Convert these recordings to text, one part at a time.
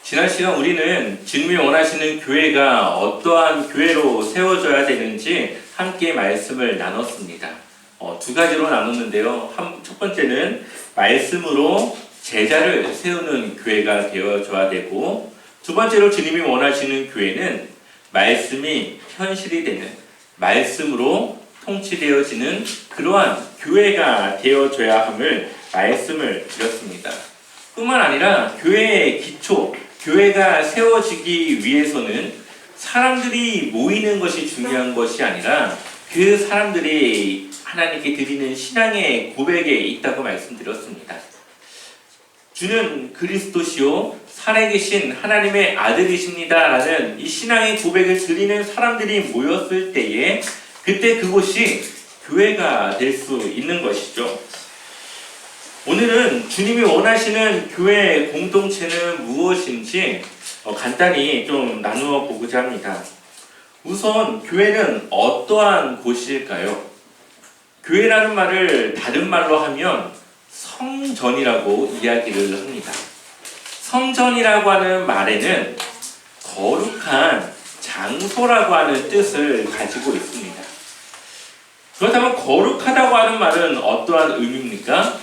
지난 시간 우리는 주님이 원하시는 교회가 어떠한 교회로 세워져야 되는지 함께 말씀을 나눴습니다. 두 가지로 나눴는데요. 첫 번째는 말씀으로 제자를 세우는 교회가 되어줘야 되고, 두 번째로 주님이 원하시는 교회는 말씀이 현실이 되는, 말씀으로 통치되어지는 그러한 교회가 되어줘야 함을 말씀을 드렸습니다. 뿐만 아니라 교회의 기초, 교회가 세워지기 위해서는 사람들이 모이는 것이 중요한 것이 아니라 그 사람들이 하나님께 드리는 신앙의 고백에 있다고 말씀드렸습니다. 주는 그리스도시요 살아계신 하나님의 아들이십니다 라는 이 신앙의 고백을 드리는 사람들이 모였을 때에 그때 그곳이 교회가 될 수 있는 것이죠. 오늘은 주님이 원하시는 교회 공동체는 무엇인지 간단히 좀 나누어 보고자 합니다. 우선 교회는 어떠한 곳일까요? 교회라는 말을 다른 말로 하면 성전이라고 이야기를 합니다. 성전이라고 하는 말에는 거룩한 장소라고 하는 뜻을 가지고 있습니다. 그렇다면 거룩하다고 하는 말은 어떠한 의미입니까?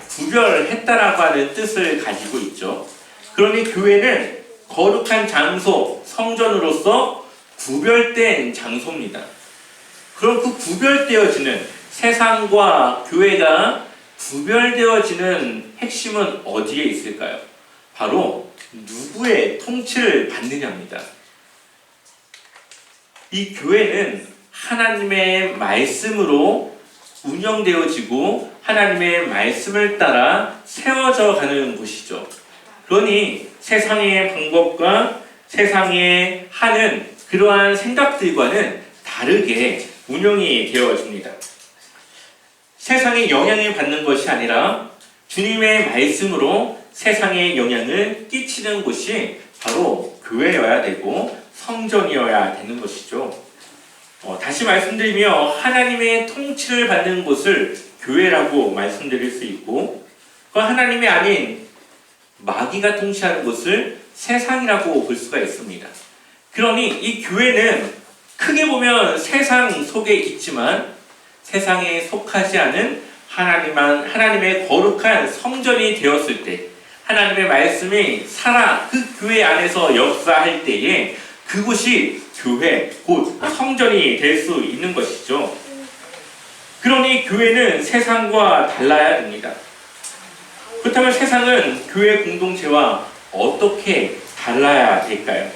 구별했다라고 하는 뜻을 가지고 있죠. 그러니 교회는 거룩한 장소, 성전으로서 구별된 장소입니다. 그럼 그 구별되어지는 세상과 교회가 구별되어지는 핵심은 어디에 있을까요? 바로 누구의 통치를 받느냐입니다. 이 교회는 하나님의 말씀으로 운영되어지고 하나님의 말씀을 따라 세워져 가는 곳이죠. 그러니 세상의 방법과 세상에 하는 그러한 생각들과는 다르게 운영이 되어집니다. 세상에 영향을 받는 것이 아니라 주님의 말씀으로 세상에 영향을 끼치는 곳이 바로 교회여야 되고 성전이어야 되는 것이죠. 다시 말씀드리며 하나님의 통치를 받는 곳을 교회라고 말씀드릴 수 있고, 그 하나님이 아닌 마귀가 통치하는 곳을 세상이라고 볼 수가 있습니다. 그러니 이 교회는 크게 보면 세상 속에 있지만 세상에 속하지 않은 하나님의 거룩한 성전이 되었을 때, 하나님의 말씀이 살아 그 교회 안에서 역사할 때에 그곳이 교회, 곧 성전이 될 수 있는 것이죠. 그러니 교회는 세상과 달라야 됩니다. 그렇다면 세상은 교회 공동체와 어떻게 달라야 될까요?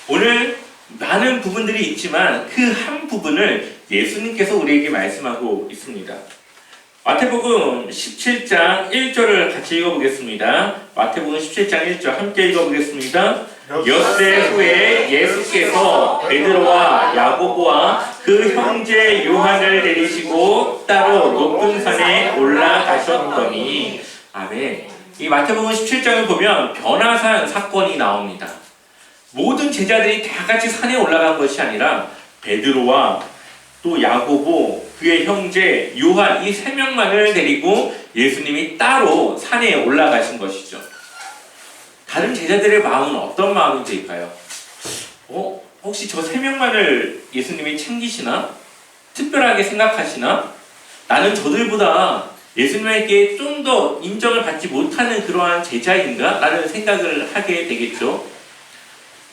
오늘 많은 부분들이 있지만 그 한 부분을 예수님께서 우리에게 말씀하고 있습니다. 마태복음 17장 1절을 같이 읽어보겠습니다. 마태복음 17장 1절 함께 읽어보겠습니다. 엿새 후에 예수께서 베드로와 야고보와 그 형제 요한을 데리시고 따로 높은 산에 올라가셨더니, 아멘. 이 마태복음 17장을 보면 변화산 사건이 나옵니다. 모든 제자들이 다 같이 산에 올라간 것이 아니라 베드로와 또 야고보, 그의 형제 요한 이 세 명만을 데리고 예수님이 따로 산에 올라가신 것이죠. 다른 제자들의 마음은 어떤 마음이 될까요? 혹시 저 세 명만을 예수님이 챙기시나? 특별하게 생각하시나? 나는 저들보다 예수님에게 좀 더 인정을 받지 못하는 그러한 제자인가? 라는 생각을 하게 되겠죠.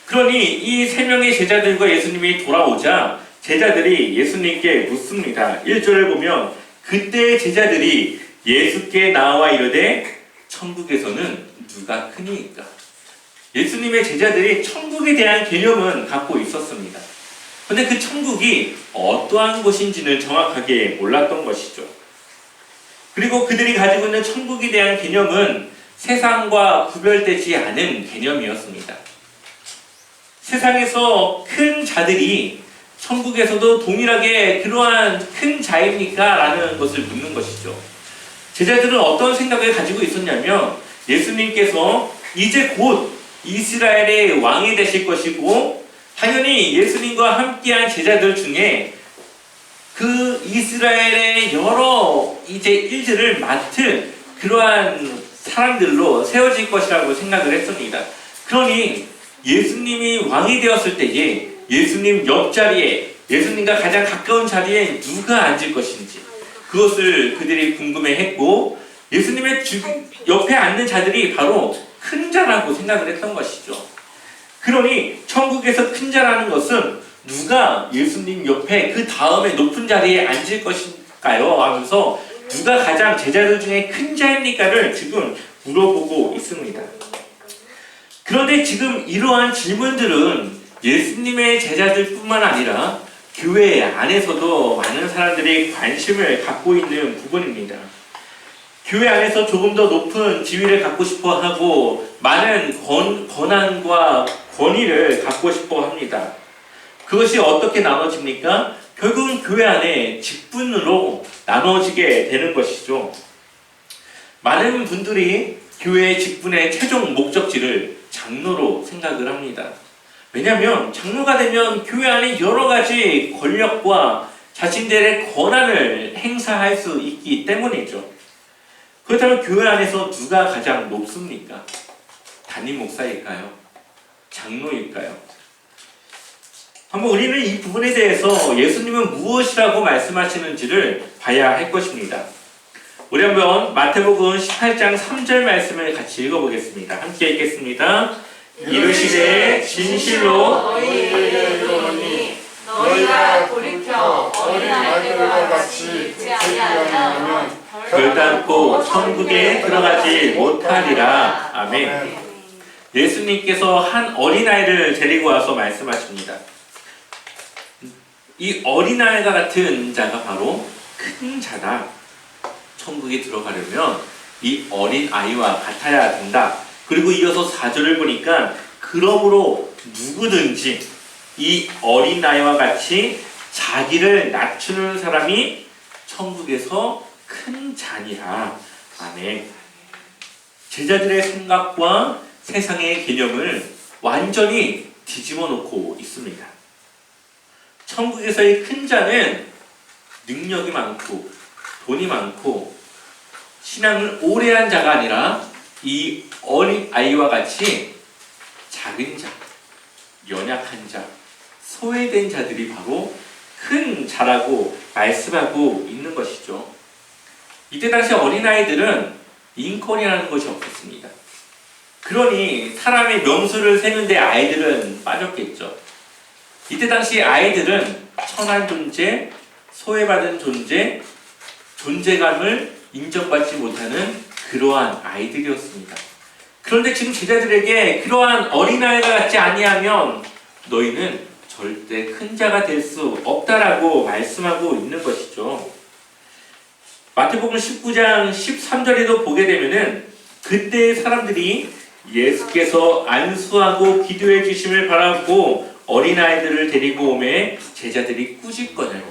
그러니 이 세 명의 제자들과 예수님이 돌아오자 제자들이 예수님께 묻습니다. 1절을 보면 그때 제자들이 예수께 나와 이르되 천국에서는 누가 크니까? 예수님의 제자들이 천국에 대한 개념은 갖고 있었습니다. 그런데 그 천국이 어떠한 곳인지는 정확하게 몰랐던 것이죠. 그리고 그들이 가지고 있는 천국에 대한 개념은 세상과 구별되지 않은 개념이었습니다. 세상에서 큰 자들이 천국에서도 동일하게 그러한 큰 자입니까? 라는 것을 묻는 것이죠. 제자들은 어떤 생각을 가지고 있었냐면 예수님께서 이제 곧 이스라엘의 왕이 되실 것이고, 당연히 예수님과 함께한 제자들 중에 그 이스라엘의 여러 이제 일들을 맡은 그러한 사람들로 세워질 것이라고 생각을 했습니다. 그러니 예수님이 왕이 되었을 때에 예수님 옆자리에, 예수님과 가장 가까운 자리에 누가 앉을 것인지 그것을 그들이 궁금해했고, 예수님의 옆에 앉는 자들이 바로 큰 자라고 생각을 했던 것이죠. 그러니 천국에서 큰 자라는 것은 누가 예수님 옆에 그 다음에 높은 자리에 앉을 것일까요? 하면서 누가 가장 제자들 중에 큰 자입니까를 지금 물어보고 있습니다. 그런데 지금 이러한 질문들은 예수님의 제자들뿐만 아니라 교회 안에서도 많은 사람들이 관심을 갖고 있는 부분입니다. 교회 안에서 조금 더 높은 지위를 갖고 싶어 하고 많은 권한과 권위를 갖고 싶어 합니다. 그것이 어떻게 나눠집니까? 결국은 교회 안에 직분으로 나눠지게 되는 것이죠. 많은 분들이 교회의 직분의 최종 목적지를 장로로 생각을 합니다. 왜냐하면 장로가 되면 교회 안에 여러 가지 권력과 자신들의 권한을 행사할 수 있기 때문이죠. 그렇다면 교회 안에서 누가 가장 높습니까? 담임 목사일까요? 장로일까요? 한번 우리는 이 부분에 대해서 예수님은 무엇이라고 말씀하시는지를 봐야 할 것입니다. 우리 한번 마태복음 18장 3절 말씀을 같이 읽어보겠습니다. 함께 읽겠습니다. 이르시되 진실로 너희에게 이르노니 너희가 돌이켜 어린아이들과 같이 있지 아니하면 결단코 천국에 들어가지 못하리라. 아멘. 예수님께서 한 어린아이를 데리고 와서 말씀하십니다. 이 어린아이가 같은 자가 바로 큰 자다. 천국에 들어가려면 이 어린아이와 같아야 된다. 그리고 이어서 4절을 보니까 그러므로 누구든지 이 어린아이와 같이 자기를 낮추는 사람이 천국에서 큰 자니라. 아멘. 제자들의 생각과 세상의 개념을 완전히 뒤집어 놓고 있습니다. 천국에서의 큰 자는 능력이 많고 돈이 많고 신앙을 오래 한 자가 아니라 이 어린 아이와 같이 작은 자, 연약한 자, 소외된 자들이 바로 큰 자라고 말씀하고 있는 것이죠. 이때 당시 어린아이들은 인권이라는 것이 없었습니다. 그러니 사람의 명수를 세는데 아이들은 빠졌겠죠. 이때 당시 아이들은 천한 존재, 소외받은 존재, 존재감을 인정받지 못하는 그러한 아이들이었습니다. 그런데 지금 제자들에게 그러한 어린아이가 같지 아니하면 너희는 절대 큰 자가 될 수 없다라고 말씀하고 있는 것이죠. 마태복음 19장 13절에도 보게 되면은 그때 사람들이 예수께서 안수하고 기도해 주심을 바라고 어린아이들을 데리고 오매 제자들이 꾸짖거늘.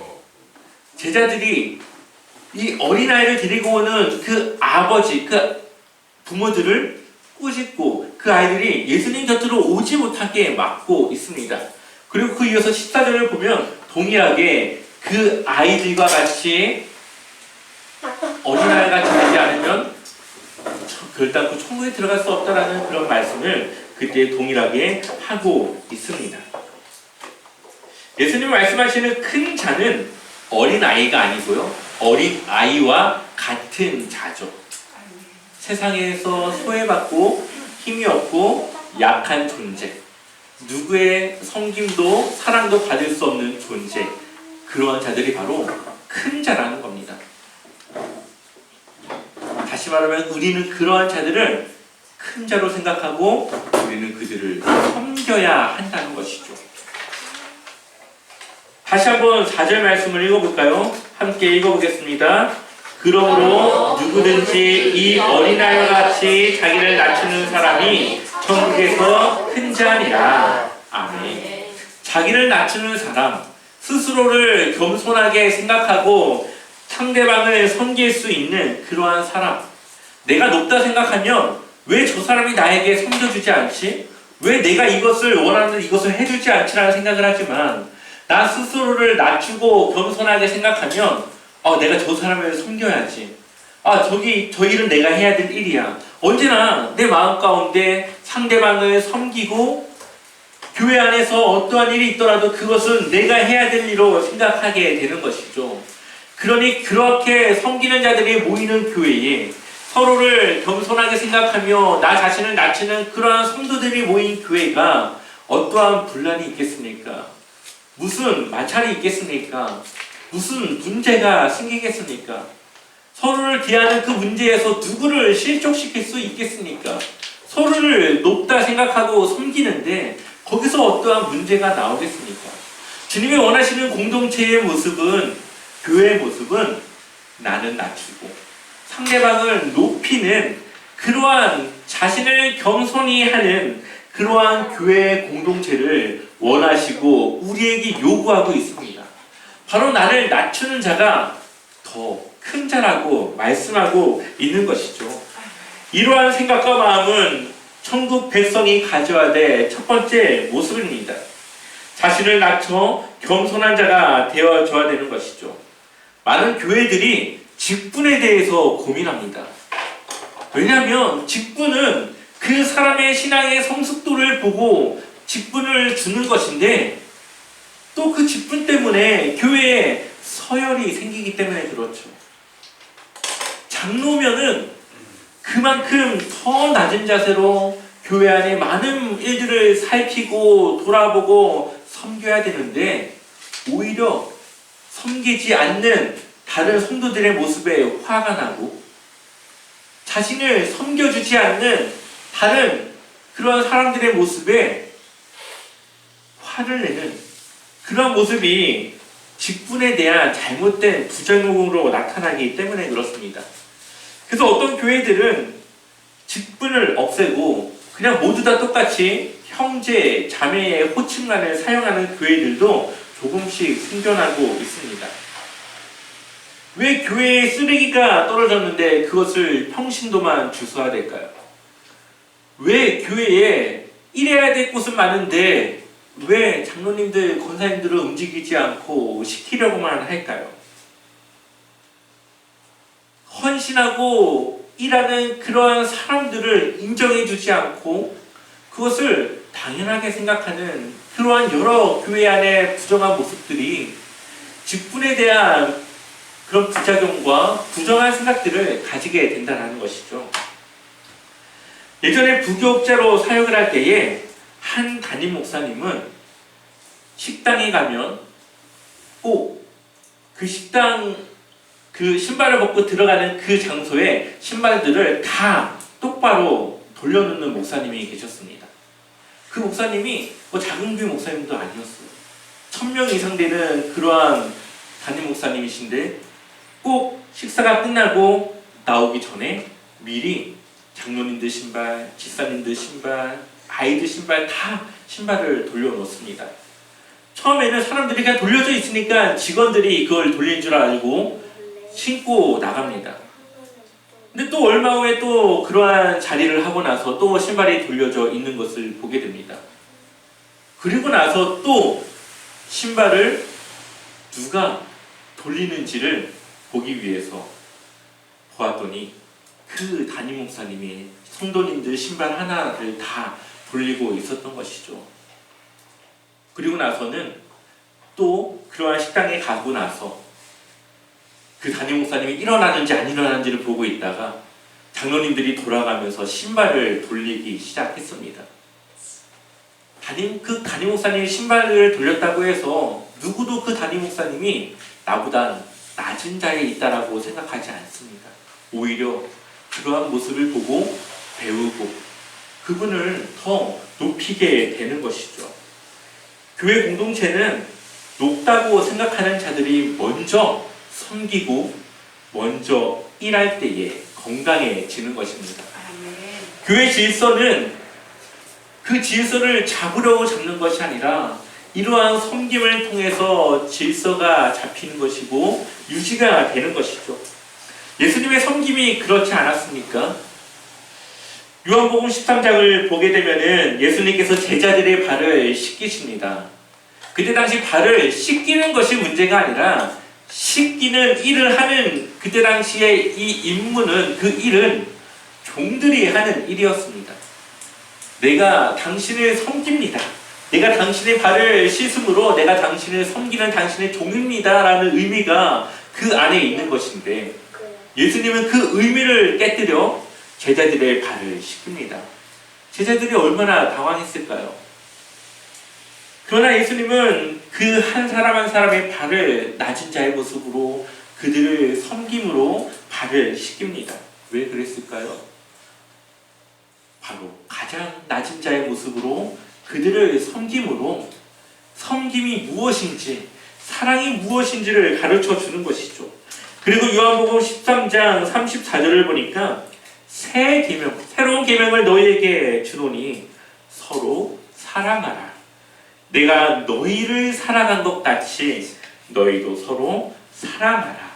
제자들이 이 어린아이를 데리고 오는 그 아버지, 그 부모들을 꾸짖고 그 아이들이 예수님 곁으로 오지 못하게 막고 있습니다. 그리고 그 이어서 14절을 보면 동일하게 그 아이들과 같이 어린아이가 되지 않으면 결단코 천국에 들어갈 수 없다라는 그런 말씀을 그때 동일하게 하고 있습니다. 예수님 말씀하시는 큰 자는 어린아이가 아니고요, 어린아이와 같은 자죠. 세상에서 소외받고 힘이 없고 약한 존재, 누구의 섬김도 사랑도 받을 수 없는 존재, 그러한 자들이 바로 큰 자라는 겁니다. 다시 말하면 우리는 그러한 자들을 큰 자로 생각하고 우리는 그들을 섬겨야 한다는 것이죠. 다시 한번 4절 말씀을 읽어볼까요? 함께 읽어보겠습니다. 그러므로 누구든지 이 어린아이와 같이 자기를 낮추는 사람이 천국에서 큰 자니라. 아멘. 자기를 낮추는 사람, 스스로를 겸손하게 생각하고 상대방을 섬길 수 있는 그러한 사람. 내가 높다 생각하면 왜 저 사람이 나에게 섬겨주지 않지? 왜 내가 이것을 원하는 이것을 해주지 않지라는 생각을 하지만 나 스스로를 낮추고 겸손하게 생각하면 내가 저 사람을 섬겨야지. 저 일은 내가 해야 될 일이야. 언제나 내 마음 가운데 상대방을 섬기고 교회 안에서 어떠한 일이 있더라도 그것은 내가 해야 될 일로 생각하게 되는 것이죠. 그러니 그렇게 섬기는 자들이 모이는 교회에 서로를 겸손하게 생각하며 나 자신을 낮추는 그러한 성도들이 모인 교회가 어떠한 분란이 있겠습니까? 무슨 마찰이 있겠습니까? 무슨 문제가 생기겠습니까? 서로를 대하는 그 문제에서 누구를 실족시킬 수 있겠습니까? 서로를 높다 생각하고 섬기는데 거기서 어떠한 문제가 나오겠습니까? 주님이 원하시는 공동체의 모습은, 교회의 모습은 나는 낮추고 상대방을 높이는 그러한 자신을 겸손히 하는 그러한 교회의 공동체를 원하시고 우리에게 요구하고 있습니다. 바로 나를 낮추는 자가 더 큰 자라고 말씀하고 있는 것이죠. 이러한 생각과 마음은 천국 백성이 가져야 될 첫 번째 모습입니다. 자신을 낮춰 겸손한 자가 되어줘야 되는 것이죠. 많은 교회들이 직분에 대해서 고민합니다. 왜냐하면 직분은 그 사람의 신앙의 성숙도를 보고 직분을 주는 것인데 또 그 직분 때문에 교회에 서열이 생기기 때문에 그렇죠. 장로면은 그만큼 더 낮은 자세로 교회 안에 많은 일들을 살피고 돌아보고 섬겨야 되는데 오히려 섬기지 않는 다른 성도들의 모습에 화가 나고 자신을 섬겨주지 않는 다른 그런 사람들의 모습에 화를 내는 그런 모습이 직분에 대한 잘못된 부작용으로 나타나기 때문에 그렇습니다. 그래서 어떤 교회들은 직분을 없애고 그냥 모두 다 똑같이 형제, 자매의 호칭란을 사용하는 교회들도 조금씩 생겨나고 있습니다. 왜 교회에 쓰레기가 떨어졌는데 그것을 평신도만 주소해야 될까요? 왜 교회에 일해야 될 곳은 많은데 왜 장로님들, 권사님들을 움직이지 않고 시키려고만 할까요? 헌신하고 일하는 그러한 사람들을 인정해주지 않고 그것을 당연하게 생각하는 그러한 여러 교회 안의 부정한 모습들이 직분에 대한 그런 부작용과 부정한 생각들을 가지게 된다는 것이죠. 예전에 부교육자로 사역을 할 때에 한 담임 목사님은 식당에 가면 꼭 그 식당 그 신발을 벗고 들어가는 그 장소에 신발들을 다 똑바로 돌려놓는 목사님이 계셨습니다. 그 목사님이 작은 교회 목사님도 아니었어요. 1000명 이상 되는 그러한 담임 목사님이신데 꼭 식사가 끝나고 나오기 전에 미리 장로님들 신발, 집사님들 신발, 아이들 신발 다 신발을 돌려놓습니다. 처음에는 사람들이 그냥 돌려져 있으니까 직원들이 그걸 돌린 줄 알고 신고 나갑니다. 근데 또 얼마 후에 또 그러한 자리를 하고 나서 또 신발이 돌려져 있는 것을 보게 됩니다. 그리고 나서 또 신발을 누가 돌리는지를 보기 위해서 보았더니 그 담임 목사님이 성도님들 신발 하나를 다 돌리고 있었던 것이죠. 그리고 나서는 또 그러한 식당에 가고 나서 그 담임 목사님이 일어나는지 안 일어나는지를 보고 있다가 장로님들이 돌아가면서 신발을 돌리기 시작했습니다. 그 담임 목사님이 신발을 돌렸다고 해서 누구도 그 담임 목사님이 나보다 낮은 자에 있다라고 생각하지 않습니다. 오히려 그러한 모습을 보고 배우고 그분을 더 높이게 되는 것이죠. 교회 공동체는 높다고 생각하는 자들이 먼저 섬기고 먼저 일할 때에 건강해지는 것입니다. 교회 질서는 그 질서를 잡으려고 잡는 것이 아니라 이러한 섬김을 통해서 질서가 잡히는 것이고 유지가 되는 것이죠. 예수님의 섬김이 그렇지 않았습니까? 요한복음 13장을 보게 되면은 예수님께서 제자들의 발을 씻기십니다. 그때 당시 발을 씻기는 것이 문제가 아니라 씻기는 일을 하는 그때 당시에 이 임무는, 그 일은 종들이 하는 일이었습니다. 내가 당신을 섬깁니다. 내가 당신의 발을 씻음으로 내가 당신을 섬기는 당신의 종입니다 라는 의미가 그 안에 있는 것인데, 예수님은 그 의미를 깨뜨려 제자들의 발을 씻깁니다. 제자들이 얼마나 당황했을까요? 그러나 예수님은 그 한 사람 한 사람의 발을 낮은 자의 모습으로, 그들을 섬김으로 발을 씻깁니다. 왜 그랬을까요? 바로 가장 낮은 자의 모습으로 그들을 섬김으로, 섬김이 무엇인지, 사랑이 무엇인지를 가르쳐 주는 것이죠. 그리고 요한복음 13장 34절을 보니까 새 계명, 새로운 계명을 너희에게 주노니 서로 사랑하라. 내가 너희를 사랑한 것 같이 너희도 서로 사랑하라.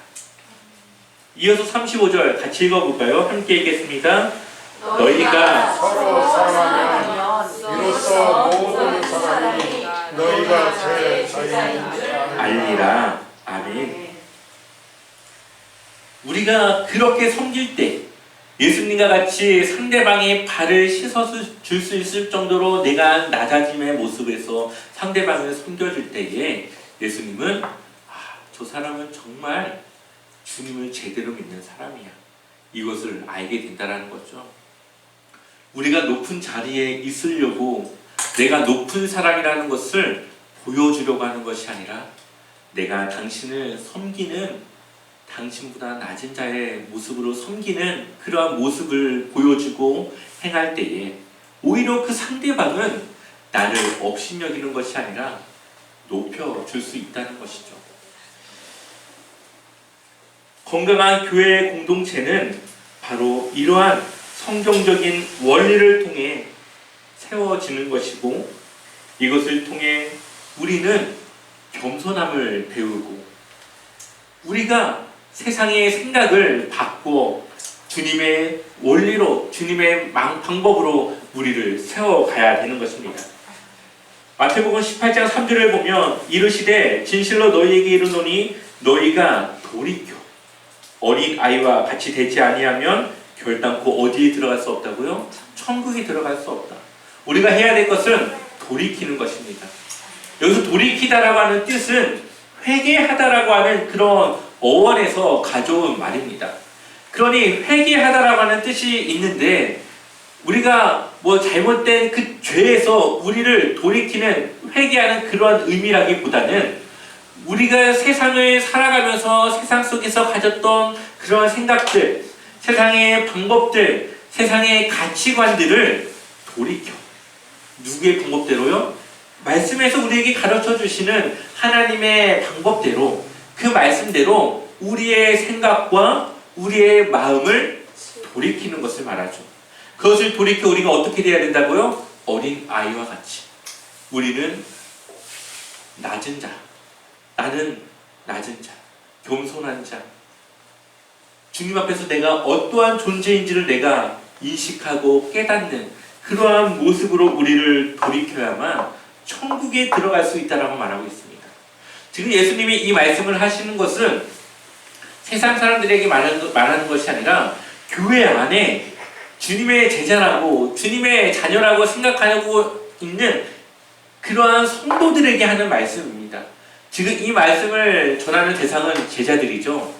이어서 35절 같이 읽어볼까요? 함께 읽겠습니다. 너희가 서로 사랑하면 이로써 모든 사람이 너희가 제 자녀인 줄 알리라. 아멘. 우리가 그렇게 섬길 때, 예수님과 같이 상대방의 발을 씻어 줄 수 있을 정도로 내가 낮아짐의 모습에서 상대방을 섬겨줄 때에 예수님은 저 사람은 정말 주님을 제대로 믿는 사람이야, 이것을 알게 된다는 거죠. 우리가 높은 자리에 있으려고 내가 높은 사람이라는 것을 보여주려고 하는 것이 아니라, 내가 당신을 섬기는, 당신보다 낮은 자의 모습으로 섬기는 그러한 모습을 보여주고 행할 때에 오히려 그 상대방은 나를 업신여기는 것이 아니라 높여줄 수 있다는 것이죠. 건강한 교회 공동체는 바로 이러한 성경적인 원리를 통해 세워지는 것이고, 이것을 통해 우리는 겸손함을 배우고, 우리가 세상의 생각을 바꾸어 주님의 원리로, 주님의 방법으로 우리를 세워가야 되는 것입니다. 마태복음 18장 3절을 보면 이르시되 진실로 너희에게 이르노니 너희가 돌이켜 어린 아이와 같이 되지 아니하면 결단코 어디에 들어갈 수 없다고요? 천국에 들어갈 수 없다. 우리가 해야 될 것은 돌이키는 것입니다. 여기서 돌이키다라고 하는 뜻은 회개하다라고 하는 그런 어원에서 가져온 말입니다. 그러니 회개하다라고 하는 뜻이 있는데, 우리가 잘못된 그 죄에서 우리를 돌이키는, 회개하는 그런 의미라기보다는 우리가 세상을 살아가면서 세상 속에서 가졌던 그런 생각들, 세상의 방법들, 세상의 가치관들을 돌이켜. 누구의 방법대로요? 말씀에서 우리에게 가르쳐 주시는 하나님의 방법대로, 그 말씀대로 우리의 생각과 우리의 마음을 돌이키는 것을 말하죠. 그것을 돌이켜 우리가 어떻게 돼야 된다고요? 어린 아이와 같이. 우리는 낮은 자, 나는 낮은 자, 겸손한 자, 주님 앞에서 내가 어떠한 존재인지를 내가 인식하고 깨닫는 그러한 모습으로 우리를 돌이켜야만 천국에 들어갈 수 있다라고 말하고 있습니다. 지금 예수님이 이 말씀을 하시는 것은 세상 사람들에게 말하는 것이 아니라 교회 안에 주님의 제자라고, 주님의 자녀라고 생각하고 있는 그러한 성도들에게 하는 말씀입니다. 지금 이 말씀을 전하는 대상은 제자들이죠.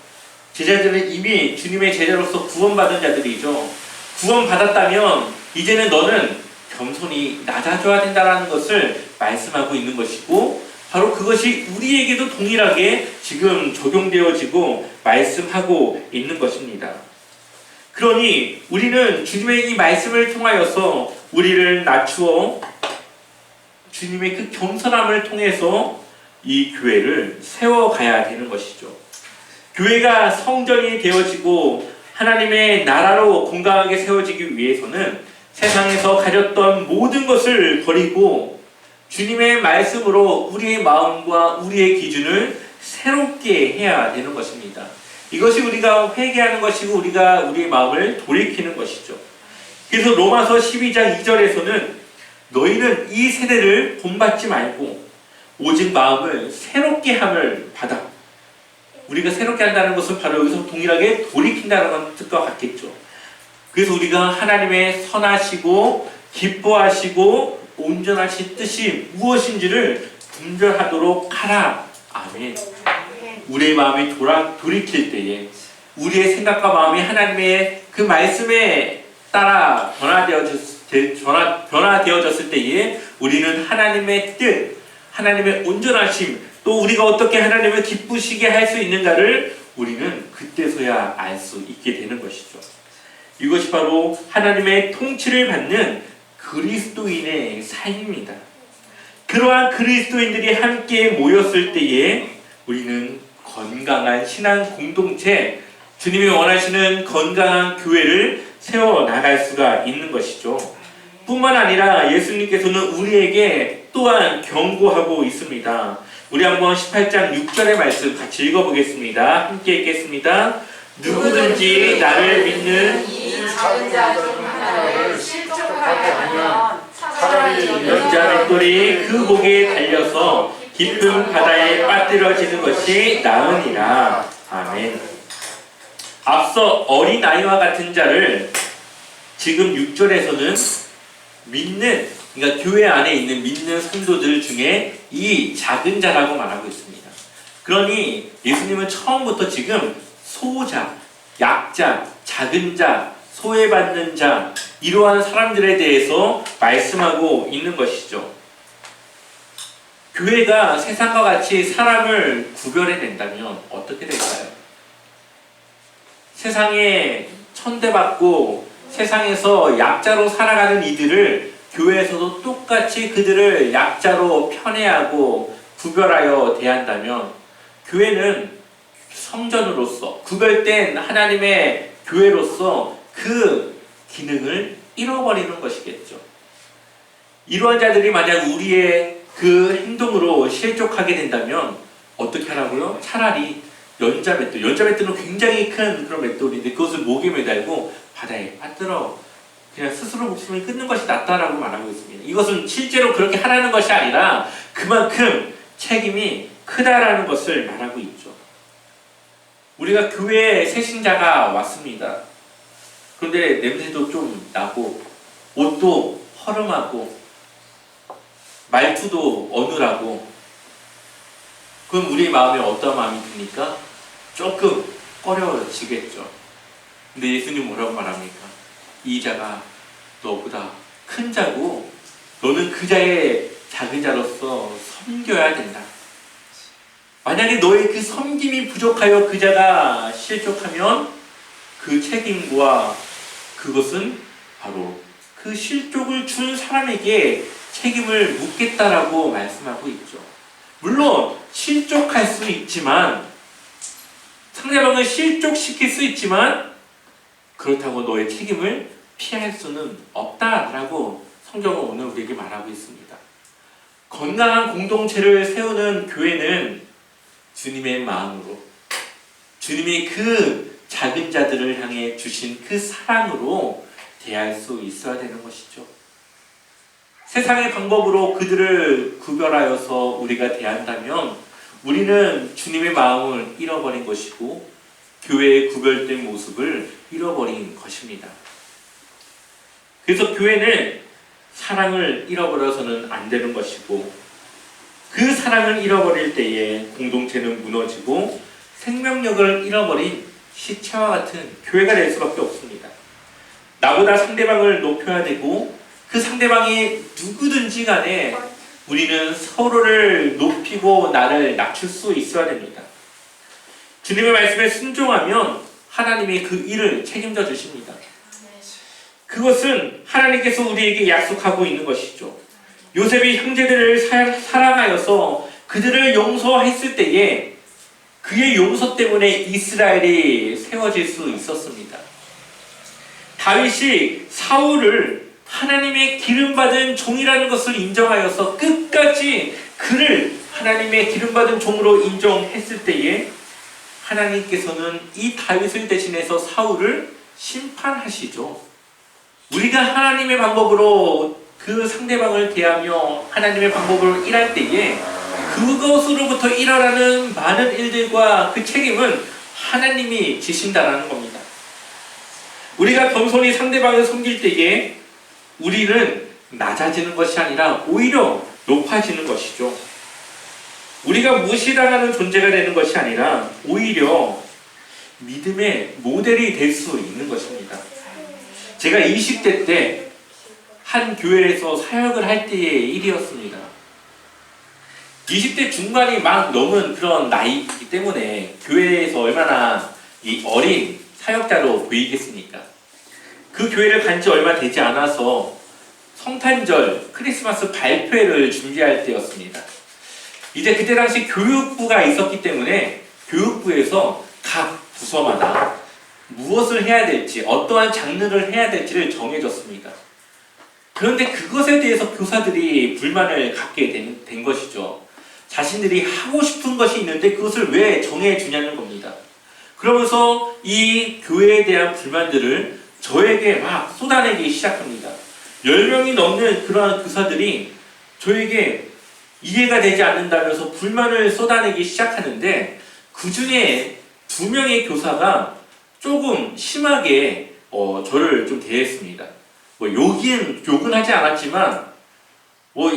제자들은 이미 주님의 제자로서 구원받은 자들이죠. 구원받았다면 이제는 너는 겸손히 낮아져야 된다는 것을 말씀하고 있는 것이고, 바로 그것이 우리에게도 동일하게 지금 적용되어지고 말씀하고 있는 것입니다. 그러니 우리는 주님의 이 말씀을 통하여서 우리를 낮추어 주님의 그 겸손함을 통해서 이 교회를 세워가야 되는 것이죠. 교회가 성전이 되어지고 하나님의 나라로 건강하게 세워지기 위해서는 세상에서 가졌던 모든 것을 버리고 주님의 말씀으로 우리의 마음과 우리의 기준을 새롭게 해야 되는 것입니다. 이것이 우리가 회개하는 것이고 우리가 우리의 마음을 돌이키는 것이죠. 그래서 로마서 12장 2절에서는 너희는 이 세대를 본받지 말고 오직 마음을 새롭게 함을 받아 우리가 새롭게 한다는 것은 바로 여기서 동일하게 돌이킨다는 것과 같겠죠. 그래서 우리가 하나님의 선하시고 기뻐하시고 온전하신 뜻이 무엇인지를 분별하도록 하라. 아멘. 우리의 마음이 돌이킬 때에 우리의 생각과 마음이 하나님의 그 말씀에 따라 변화되어졌을 때에 우리는 하나님의 뜻, 하나님의 온전하심, 또 우리가 어떻게 하나님을 기쁘시게 할 수 있는가를 우리는 그때서야 알 수 있게 되는 것이죠. 이것이 바로 하나님의 통치를 받는 그리스도인의 삶입니다. 그러한 그리스도인들이 함께 모였을 때에 우리는 건강한 신앙 공동체, 주님이 원하시는 건강한 교회를 세워나갈 수가 있는 것이죠. 뿐만 아니라 예수님께서는 우리에게 또한 경고하고 있습니다. 우리 한번 18장 6절의 말씀 같이 읽어보겠습니다. 함께 읽겠습니다. 누구든지 나를 믿는 이 작은 자 중 하나를 실족하게 하면 차라리 연자 맷돌이 그 목에 달려서 깊은 바다에 빠뜨려지는 것이 나으니라. 아멘. 앞서 어린아이와 같은 자를 지금 6절에서는 믿는, 그러니까 교회 안에 있는 믿는 성도들 중에 이 작은 자라고 말하고 있습니다. 그러니 예수님은 처음부터 지금 소자, 약자, 작은 자, 소외받는 자, 이러한 사람들에 대해서 말씀하고 있는 것이죠. 교회가 세상과 같이 사람을 구별해낸다면 어떻게 될까요? 세상에 천대받고 세상에서 약자로 살아가는 이들을 교회에서도 똑같이 그들을 약자로 편애하고 구별하여 대한다면 교회는 성전으로서 구별된 하나님의 교회로서 그 기능을 잃어버리는 것이겠죠. 이러한 자들이 만약 우리의 그 행동으로 실족하게 된다면 어떻게 하라고요? 차라리 연자맷돌은 굉장히 큰 그런 맷돌인데 그것을 목에 매달고 바다에 빠뜨려 그냥 스스로 목숨을 끊는 것이 낫다라고 말하고 있습니다. 이것은 실제로 그렇게 하라는 것이 아니라 그만큼 책임이 크다라는 것을 말하고 있죠. 우리가 교회에 새 신자가 왔습니다. 그런데 냄새도 좀 나고 옷도 허름하고 말투도 어눌하고 그럼 우리 마음에 어떤 마음이 듭니까? 조금 꺼려지겠죠. 근데 예수님 뭐라고 말합니까? 이 자가 너보다 큰 자고 너는 그 자의 작은 자로서 섬겨야 된다. 만약에 너의 그 섬김이 부족하여 그 자가 실족하면 그 책임과 그것은 바로 그 실족을 준 사람에게 책임을 묻겠다라고 말씀하고 있죠. 물론 실족할 수 있지만 상대방을 실족시킬 수 있지만 그렇다고 너의 책임을 피할 수는 없다라고 성경은 오늘 우리에게 말하고 있습니다. 건강한 공동체를 세우는 교회는 주님의 마음으로 주님이 그 작은 자들을 향해 주신 그 사랑으로 대할 수 있어야 되는 것이죠. 세상의 방법으로 그들을 구별하여서 우리가 대한다면 우리는 주님의 마음을 잃어버린 것이고 교회의 구별된 모습을 잃어버린 것입니다. 그래서 교회는 사랑을 잃어버려서는 안 되는 것이고 그 사랑을 잃어버릴 때에 공동체는 무너지고 생명력을 잃어버린 시체와 같은 교회가 될 수밖에 없습니다. 나보다 상대방을 높여야 되고 그 상대방이 누구든지 간에 우리는 서로를 높이고 나를 낮출 수 있어야 됩니다. 주님의 말씀에 순종하면 하나님이 그 일을 책임져 주십니다. 그것은 하나님께서 우리에게 약속하고 있는 것이죠. 요셉이 형제들을 사랑하여서 그들을 용서했을 때에 그의 용서 때문에 이스라엘이 세워질 수 있었습니다. 다윗이 사울을 하나님의 기름받은 종이라는 것을 인정하여서 끝까지 그를 하나님의 기름받은 종으로 인정했을 때에 하나님께서는 이 다윗을 대신해서 사울을 심판하시죠. 우리가 하나님의 방법으로 그 상대방을 대하며 하나님의 방법으로 일할 때에 그 그것으로부터 일어나는 많은 일들과 그 책임은 하나님이 지신다라는 겁니다. 우리가 겸손히 상대방을 섬길 때에 우리는 낮아지는 것이 아니라 오히려 높아지는 것이죠. 우리가 무시당하는 존재가 되는 것이 아니라 오히려 믿음의 모델이 될 수 있는 것입니다. 제가 20대 때 한 교회에서 사역을 할 때의 일이었습니다. 20대 중반이 막 넘은 그런 나이이기 때문에 교회에서 얼마나 이 어린 사역자로 보이겠습니까? 그 교회를 간 지 얼마 되지 않아서 성탄절 크리스마스 발표회를 준비할 때였습니다. 이제 그때 당시 교육부가 있었기 때문에 교육부에서 각 부서마다 무엇을 해야 될지, 어떠한 장르를 해야 될지를 정해줬습니다. 그런데 그것에 대해서 교사들이 불만을 갖게 된 것이죠. 자신들이 하고 싶은 것이 있는데 그것을 왜 정해주냐는 겁니다. 그러면서 이 교회에 대한 불만들을 저에게 막 쏟아내기 시작합니다. 10명이 넘는 그러한 교사들이 저에게 이해가 되지 않는다면서 불만을 쏟아내기 시작하는데 그 중에 2명의 교사가 조금 심하게 저를 좀 대했습니다. 욕은 하지 않았지만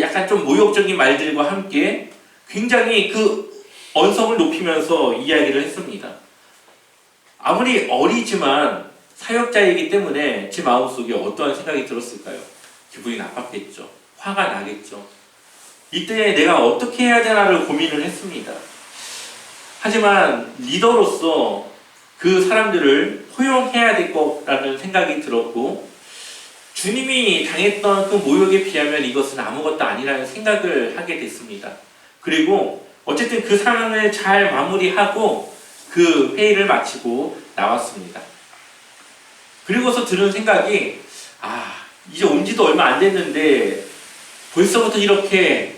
약간 좀 모욕적인 말들과 함께 굉장히 그 언성을 높이면서 이야기를 했습니다. 아무리 어리지만 사역자이기 때문에 제 마음속에 어떠한 생각이 들었을까요? 기분이 나빴겠죠. 화가 나겠죠. 이때 내가 어떻게 해야 되나를 고민을 했습니다. 하지만 리더로서 그 사람들을 포용해야 될 거라는 생각이 들었고, 주님이 당했던 그 모욕에 비하면 이것은 아무것도 아니라는 생각을 하게 됐습니다. 그리고 어쨌든 그 상황을 잘 마무리하고 그 회의를 마치고 나왔습니다. 그리고서 들은 생각이, 이제 온 지도 얼마 안 됐는데 벌써부터 이렇게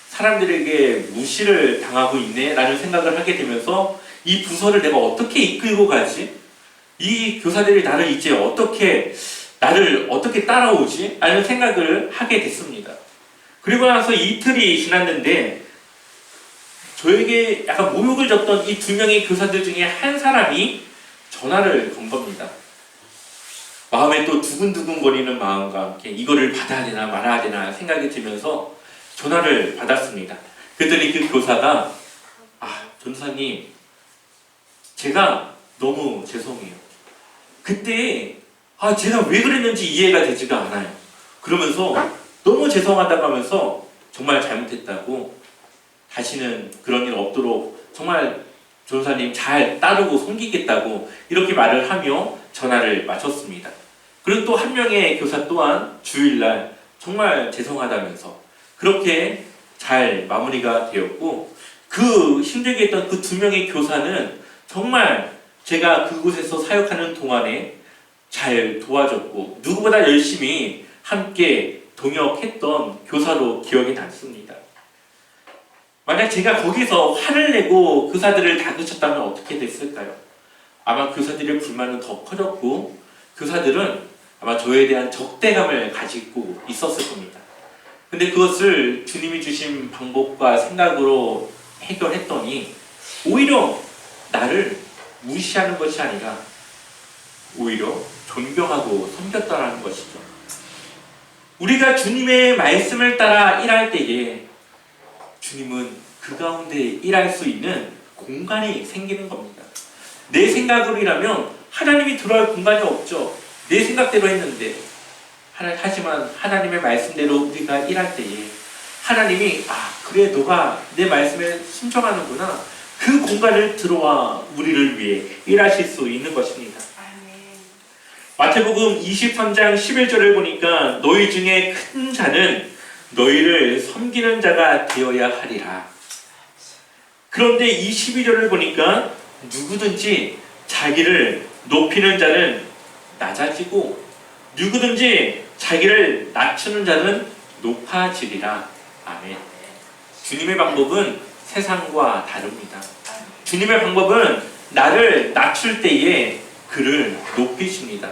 사람들에게 무시를 당하고 있네 라는 생각을 하게 되면서 이 부서를 내가 어떻게 이끌고 가지? 이 교사들이 나를 어떻게 따라오지? 라는 생각을 하게 됐습니다. 그리고 나서 이틀이 지났는데 저에게 약간 모욕을 줬던 이 2명의 교사들 중에 한 사람이 전화를 건 겁니다. 마음에 또 두근두근거리는 마음과 함께 이거를 받아야 되나 말아야 되나 생각이 들면서 전화를 받았습니다. 그랬더니 그 교사가 전사님, 제가 너무 죄송해요. 그때 제가 왜 그랬는지 이해가 되지가 않아요. 그러면서 너무 죄송하다고 하면서 정말 잘못했다고, 다시는 그런 일 없도록 정말 전사님 잘 따르고 섬기겠다고 이렇게 말을 하며 전화를 마쳤습니다. 그리고 또 한 명의 교사 또한 주일날 정말 죄송하다면서 그렇게 잘 마무리가 되었고, 그 힘들게 했던 그 2명의 교사는 정말 제가 그곳에서 사역하는 동안에 잘 도와줬고 누구보다 열심히 함께 동역했던 교사로 기억에 남습니다. 만약 제가 거기서 화를 내고 교사들을 다그쳤다면 어떻게 됐을까요? 아마 교사들의 불만은 더 커졌고 교사들은 아마 저에 대한 적대감을 가지고 있었을 겁니다. 근데 그것을 주님이 주신 방법과 생각으로 해결했더니 오히려 나를 무시하는 것이 아니라 오히려 존경하고 섬겼다라는 것이죠. 우리가 주님의 말씀을 따라 일할 때에 주님은 그 가운데 일할 수 있는 공간이 생기는 겁니다. 내 생각으로 일하면 하나님이 들어갈 공간이 없죠. 내 생각대로 했는데. 하지만 하나님의 말씀대로 우리가 일할 때에 하나님이 그래 너가 내 말씀에 순종하는구나, 그 공간을 들어와 우리를 위해 일하실 수 있는 것입니다. 마태복음 23장 11절을 보니까 너희 중에 큰 자는 너희를 섬기는 자가 되어야 하리라. 그런데 이 12절을 보니까 누구든지 자기를 높이는 자는 낮아지고 누구든지 자기를 낮추는 자는 높아지리라. 아멘. 주님의 방법은 세상과 다릅니다. 주님의 방법은 나를 낮출 때에 그를 높이십니다.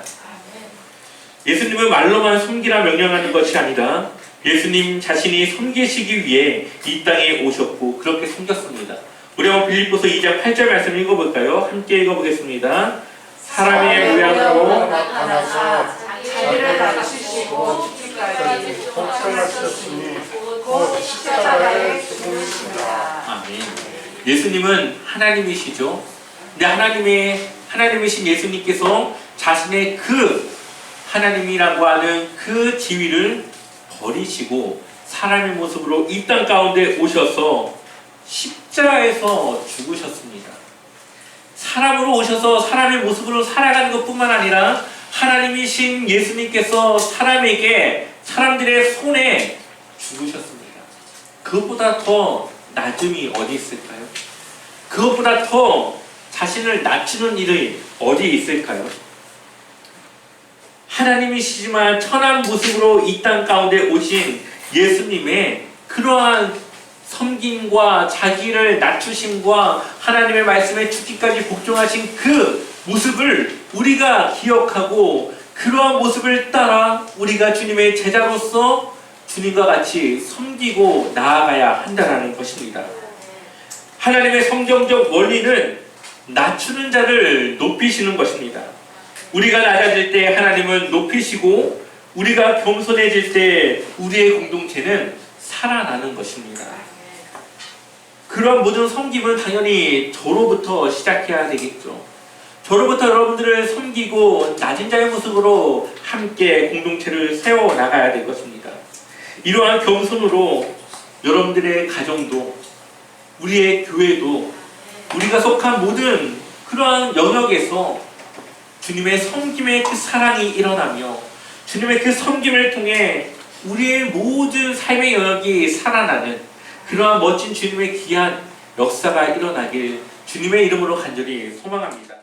예수님은 말로만 섬기라 명령하는 것이 아니라 예수님 자신이 섬기시기 위해 이 땅에 오셨고 그렇게 섬겼습니다. 우리 한번 빌립보서 2장 8절 말씀 읽어볼까요? 함께 읽어보겠습니다. 사람의 모양으로 나타나사 자기를 낮추시고 죽기까지 복종하셨으니 곧 십자가에 죽으셨습니다. 아멘. 예수님은 하나님이시죠. 근데 하나님이신 예수님께서 자신의 그 하나님이라고 하는 그 지위를 버리시고 사람의 모습으로 이 땅 가운데 오셔서 십자가에서 죽으셨습니다. 사람으로 오셔서 사람의 모습으로 살아가는 것뿐만 아니라 하나님이신 예수님께서 사람들의 손에 죽으셨습니다. 그것보다 더 낮음이 어디 있을까요? 그것보다 더 자신을 낮추는 일이 어디 있을까요? 하나님이시지만 천한 모습으로 이 땅 가운데 오신 예수님의 그러한 섬김과 자기를 낮추심과 하나님의 말씀에 죽기까지 복종하신 그 모습을 우리가 기억하고 그러한 모습을 따라 우리가 주님의 제자로서 주님과 같이 섬기고 나아가야 한다는 것입니다. 하나님의 성경적 원리는 낮추는 자를 높이시는 것입니다. 우리가 낮아질 때 하나님은 높이시고 우리가 겸손해질 때 우리의 공동체는 살아나는 것입니다. 그런 모든 섬김은 당연히 저로부터 시작해야 되겠죠. 저로부터 여러분들을 섬기고 낮은 자의 모습으로 함께 공동체를 세워나가야 될 것입니다. 이러한 겸손으로 여러분들의 가정도 우리의 교회도 우리가 속한 모든 그러한 영역에서 주님의 섬김의 그 사랑이 일어나며 주님의 그 섬김을 통해 우리의 모든 삶의 영역이 살아나는 그러한 멋진 주님의 귀한 역사가 일어나길 주님의 이름으로 간절히 소망합니다.